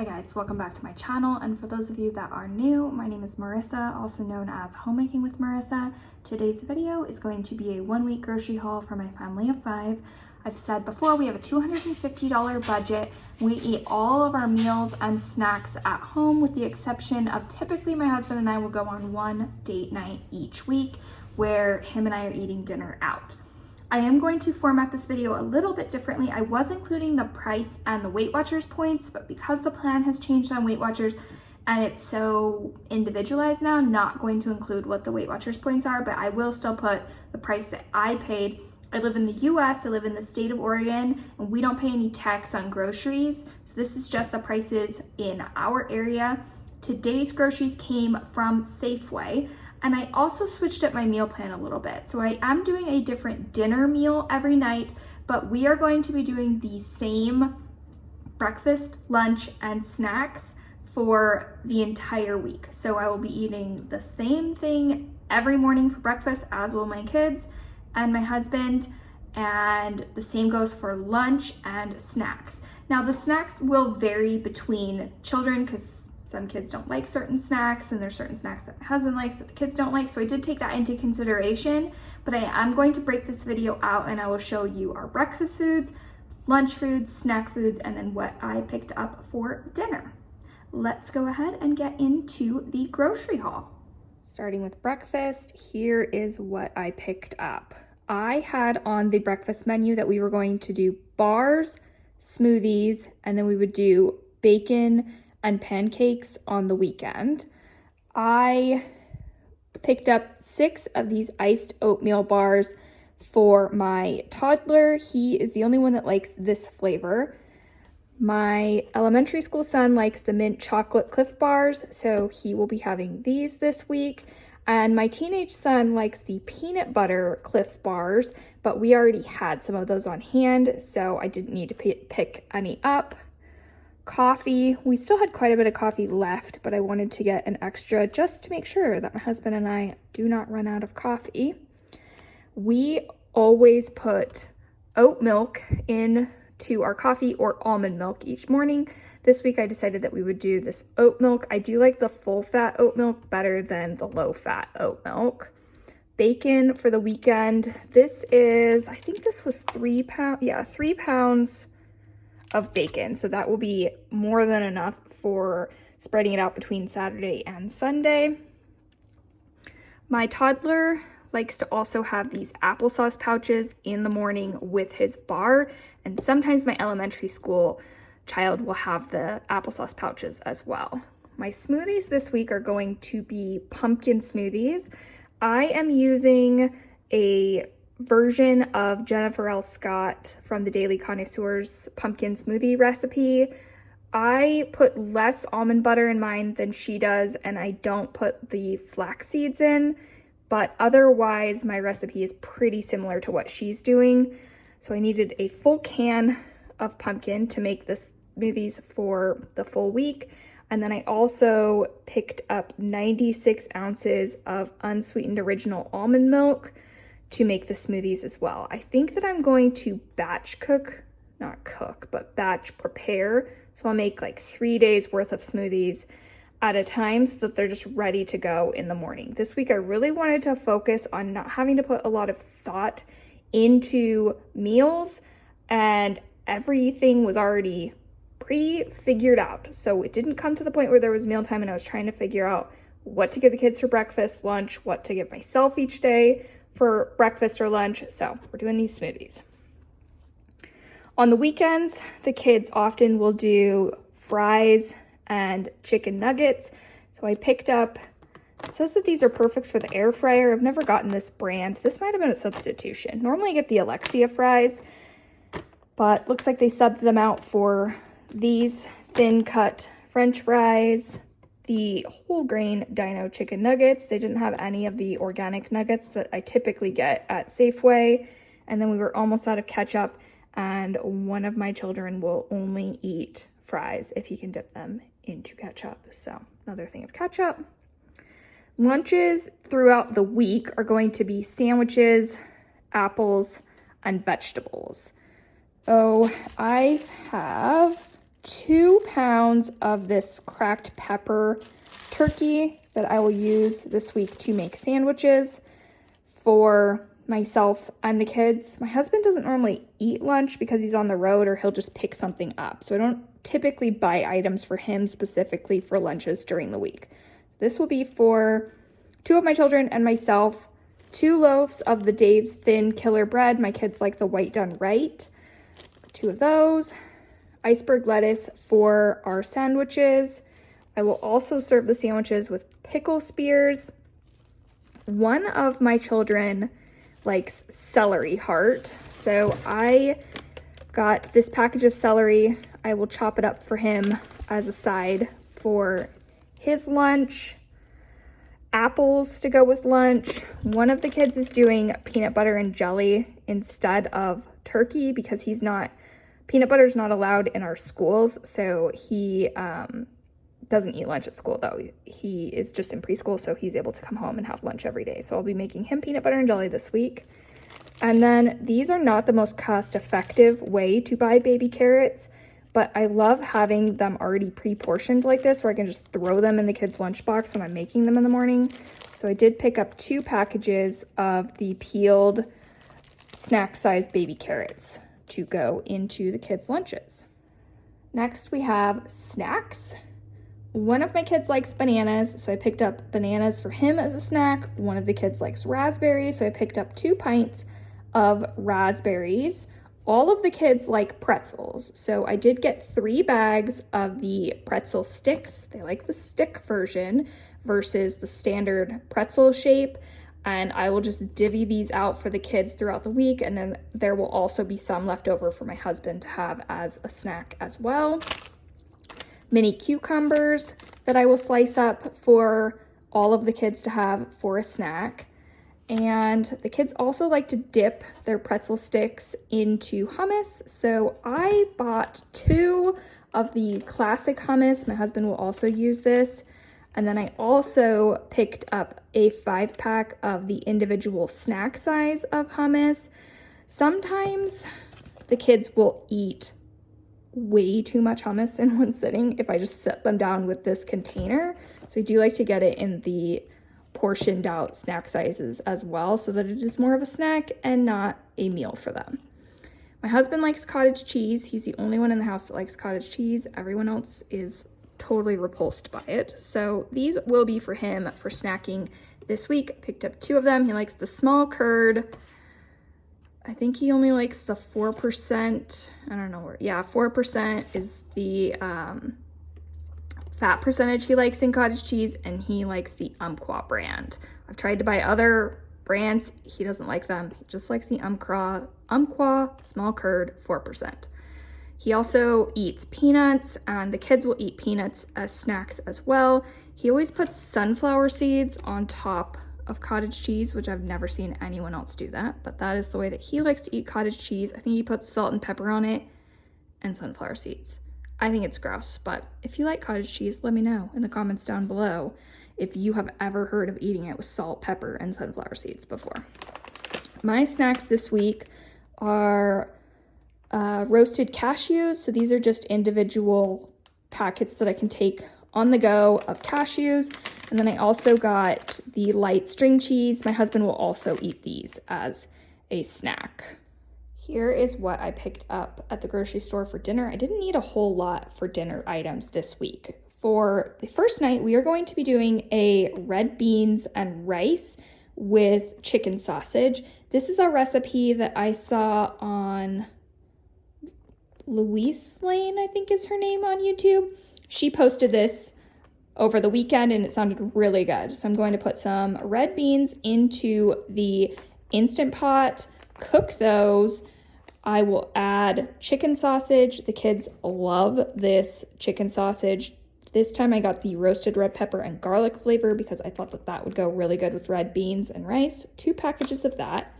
Hi guys, welcome back to my channel, and for those of you that are new, my name is Marissa, also known as Homemaking with Marissa. Today's video is going to be a 1-week grocery haul for my family of 5. I've said before, we have a $250 budget. We eat all of our meals and snacks at home with the exception of typically my husband and I will go on one date night each week where him and I are eating dinner out. I am going to format this video a little bit differently. I was including the price and the Weight Watchers points, but because the plan has changed on Weight Watchers and it's so individualized now, I'm not going to include what the Weight Watchers points are, but I will still put the price that I paid. I live in the US, I live in the state of Oregon, and we don't pay any tax on groceries. So this is just the prices in our area. Today's groceries came from Safeway. And I also switched up my meal plan a little bit. So I am doing a different dinner meal every night, but we are going to be doing the same breakfast, lunch, and snacks for the entire week. So I will be eating the same thing every morning for breakfast, as will my kids and my husband, and the same goes for lunch and snacks. Now the snacks will vary between children because some kids don't like certain snacks, and there's certain snacks that my husband likes that the kids don't like. So I did take that into consideration, but I am going to break this video out and I will show you our breakfast foods, lunch foods, snack foods, and then what I picked up for dinner. Let's go ahead and get into the grocery haul. Starting with breakfast, here is what I picked up. I had on the breakfast menu that we were going to do bars, smoothies, and then we would do bacon and pancakes on the weekend. I picked up 6 of these iced oatmeal bars for my toddler. He is the only one that likes this flavor. My elementary school son likes the mint chocolate Cliff bars, so he will be having these this week. And my teenage son likes the peanut butter Cliff bars, but we already had some of those on hand, so I didn't need to pick any up. Coffee, we still had quite a bit of coffee left, but I wanted to get an extra just to make sure that my husband and I do not run out of coffee. We always put oat milk into our coffee or almond milk each morning. This week I decided that we would do this oat milk. I do like the full fat oat milk better than the low fat oat milk. Bacon for the weekend. This is, I think this was 3 pounds. Yeah, 3 pounds of bacon, so that will be more than enough for spreading it out between Saturday and Sunday. My toddler likes to also have these applesauce pouches in the morning with his bar, and sometimes my elementary school child will have the applesauce pouches as well. My smoothies this week are going to be pumpkin smoothies. I am using a version of Jennifer L. Scott from the Daily Connoisseur's pumpkin smoothie recipe. I put less almond butter in mine than she does, and I don't put the flax seeds in, but otherwise my recipe is pretty similar to what she's doing. So I needed a full can of pumpkin to make the smoothies for the full week. And then I also picked up 96 ounces of unsweetened original almond milk to make the smoothies as well. I think that I'm going to batch prepare. So I'll make like 3 days worth of smoothies at a time so that they're just ready to go in the morning. This week I really wanted to focus on not having to put a lot of thought into meals, and everything was already pre-figured out. So it didn't come to the point where there was mealtime and I was trying to figure out what to give the kids for breakfast, lunch, what to give myself each day for breakfast or lunch. So we're doing these smoothies. On the weekends, the kids often will do fries and chicken nuggets. So I picked up, it says that these are perfect for the air fryer. I've never gotten this brand. This might have been a substitution. Normally I get the Alexia fries, but looks like they subbed them out for these thin cut French fries, the whole grain dino chicken nuggets. They didn't have any of the organic nuggets that I typically get at Safeway. And then we were almost out of ketchup, and one of my children will only eat fries if he can dip them into ketchup. So another thing of ketchup. Lunches throughout the week are going to be sandwiches, apples, and vegetables. Oh, I have 2 pounds of this cracked pepper turkey that I will use this week to make sandwiches for myself and the kids. My husband doesn't normally eat lunch because he's on the road, or he'll just pick something up. So I don't typically buy items for him specifically for lunches during the week. So this will be for 2 of my children and myself. 2 loaves of the Dave's Thin Killer Bread. My kids like the white done right. 2 of those. Iceberg lettuce for our sandwiches. I will also serve the sandwiches with pickle spears. One of my children likes celery heart, so I got this package of celery. I will chop it up for him as a side for his lunch. Apples to go with lunch. One of the kids is doing peanut butter and jelly instead of turkey because peanut butter is not allowed in our schools, so he doesn't eat lunch at school though. He is just in preschool, so he's able to come home and have lunch every day. So I'll be making him peanut butter and jelly this week. And then these are not the most cost-effective way to buy baby carrots, but I love having them already pre-portioned like this, where I can just throw them in the kids' lunchbox when I'm making them in the morning. So I did pick up 2 packages of the peeled snack-sized baby carrots to go into the kids' lunches. Next, we have snacks. One of my kids likes bananas, so I picked up bananas for him as a snack. One of the kids likes raspberries, so I picked up 2 pints of raspberries. All of the kids like pretzels, so I did get 3 bags of the pretzel sticks. They like the stick version versus the standard pretzel shape, and I will just divvy these out for the kids throughout the week, and then there will also be some left over for my husband to have as a snack as well. Mini cucumbers that I will slice up for all of the kids to have for a snack. And the kids also like to dip their pretzel sticks into hummus. So I bought 2 of the classic hummus. My husband will also use this. And then I also picked up a 5-pack of the individual snack size of hummus. Sometimes the kids will eat way too much hummus in one sitting if I just set them down with this container. So I do like to get it in the portioned out snack sizes as well, so that it is more of a snack and not a meal for them. My husband likes cottage cheese. He's the only one in the house that likes cottage cheese. Everyone else is totally repulsed by it. So these will be for him for snacking this week. Picked up 2 of them. He likes the small curd. I think he only likes the 4%. I don't know where. Yeah, 4% is the fat percentage he likes in cottage cheese, and he likes the Umpqua brand. I've tried to buy other brands. He doesn't like them. He just likes the Umpqua small curd 4%. He also eats peanuts, and the kids will eat peanuts as snacks as well. He always puts sunflower seeds on top of cottage cheese, which I've never seen anyone else do that, but that is the way that he likes to eat cottage cheese. I think he puts salt and pepper on it and sunflower seeds. I think it's gross, but if you like cottage cheese, let me know in the comments down below if you have ever heard of eating it with salt, pepper, and sunflower seeds before. My snacks this week are roasted cashews. So these are just individual packets that I can take on the go of cashews. And then I also got the light string cheese. My husband will also eat these as a snack. Here is what I picked up at the grocery store for dinner. I didn't need a whole lot for dinner items this week. For the first night, we are going to be doing a red beans and rice with chicken sausage. This is a recipe that I saw on Louise Lane, I think is her name on YouTube. She posted this over the weekend and it sounded really good. So I'm going to put some red beans into the Instant Pot, cook those. I will add chicken sausage. The kids love this chicken sausage. This time I got the roasted red pepper and garlic flavor because I thought that that would go really good with red beans and rice. 2 packages of that.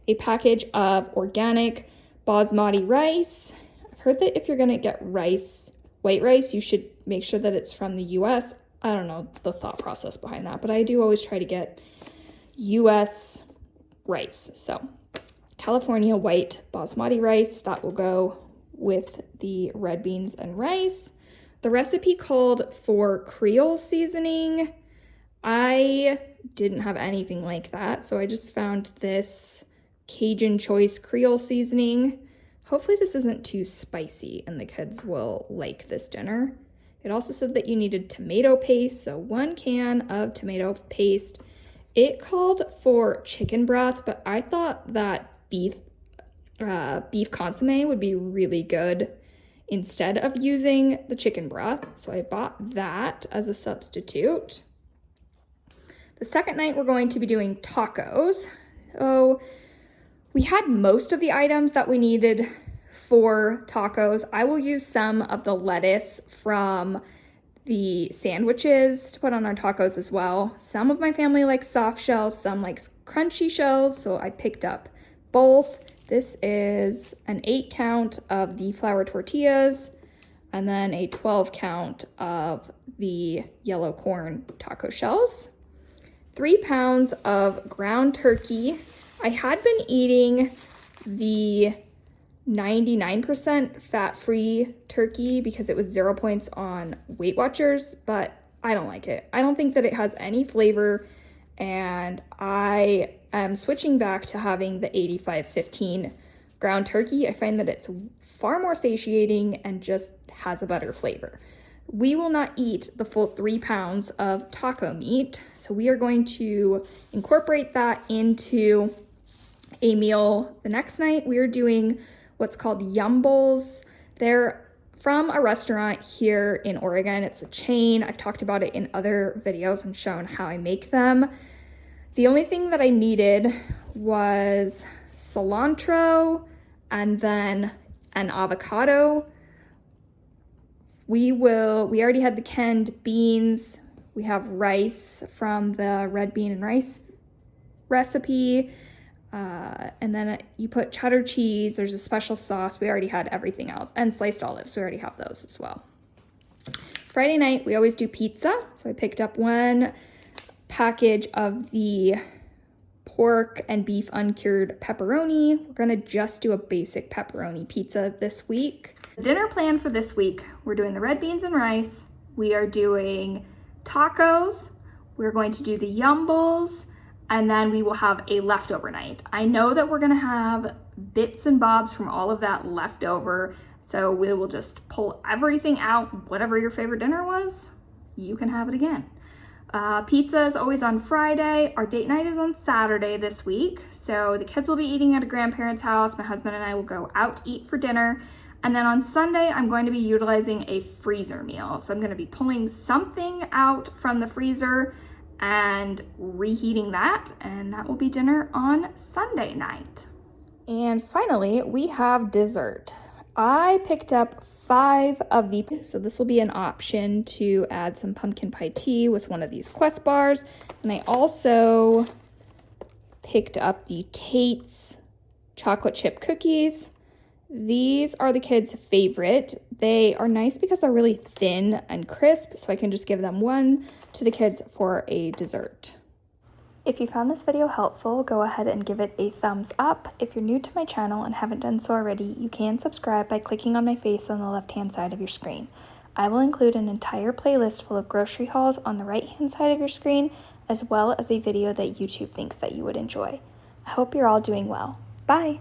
A package of organic basmati rice. I've heard that if you're gonna get rice, white rice, you should make sure that it's from the US. I don't know the thought process behind that, but I do always try to get US rice. So California white basmati rice, that will go with the red beans and rice. The recipe called for Creole seasoning. I didn't have anything like that, so I just found this Cajun Choice Creole seasoning. Hopefully this isn't too spicy and the kids will like this dinner. It also said that you needed tomato paste, so 1 can of tomato paste. It called for chicken broth, but I thought that beef consomme would be really good instead of using the chicken broth, so I bought that as a substitute. The second night we're going to be doing tacos. So we had most of the items that we needed for tacos. I will use some of the lettuce from the sandwiches to put on our tacos as well. Some of my family likes soft shells, some likes crunchy shells, so I picked up both. This is an 8 count of the flour tortillas and then a 12 count of the yellow corn taco shells. 3 pounds of ground turkey. I had been eating the 99% fat-free turkey because it was 0 points on Weight Watchers, but I don't like it. I don't think that it has any flavor, and I am switching back to having the 85-15 ground turkey. I find that it's far more satiating and just has a better flavor. We will not eat the full 3 pounds of taco meat, so we are going to incorporate that into a meal the next night. We are doing what's called yum bowls. They're from a restaurant here in Oregon. It's a chain. I've talked about it in other videos and shown how I make them. The only thing that I needed was cilantro and then an avocado. We already had the canned beans. We have rice from the red bean and rice recipe. And then you put cheddar cheese. There's a special sauce. We already had everything else, and sliced olives. We already have those as well. Friday night, we always do pizza. So I picked up 1 package of the pork and beef uncured pepperoni. We're gonna just do a basic pepperoni pizza this week. The dinner plan for this week, we're doing the red beans and rice. We are doing tacos. We're going to do the yum bowls, and then we will have a leftover night. I know that we're gonna have bits and bobs from all of that leftover, so we will just pull everything out. Whatever your favorite dinner was, you can have it again. Pizza is always on Friday. Our date night is on Saturday this week, so the kids will be eating at a grandparent's house. My husband and I will go out to eat for dinner. And then on Sunday, I'm going to be utilizing a freezer meal. So I'm going to be pulling something out from the freezer and reheating that, and that will be dinner on Sunday night. And finally, we have dessert. I picked up 5 of the, so this will be an option to add some pumpkin pie tea with one of these Quest bars. And I also picked up the Tate's chocolate chip cookies. These are the kids' favorite. They are nice because they're really thin and crisp, so I can just give them one to the kids for a dessert. If you found this video helpful, go ahead and give it a thumbs up. If you're new to my channel and haven't done so already, you can subscribe by clicking on my face on the left-hand side of your screen. I will include an entire playlist full of grocery hauls on the right-hand side of your screen, as well as a video that YouTube thinks that you would enjoy. I hope you're all doing well. Bye!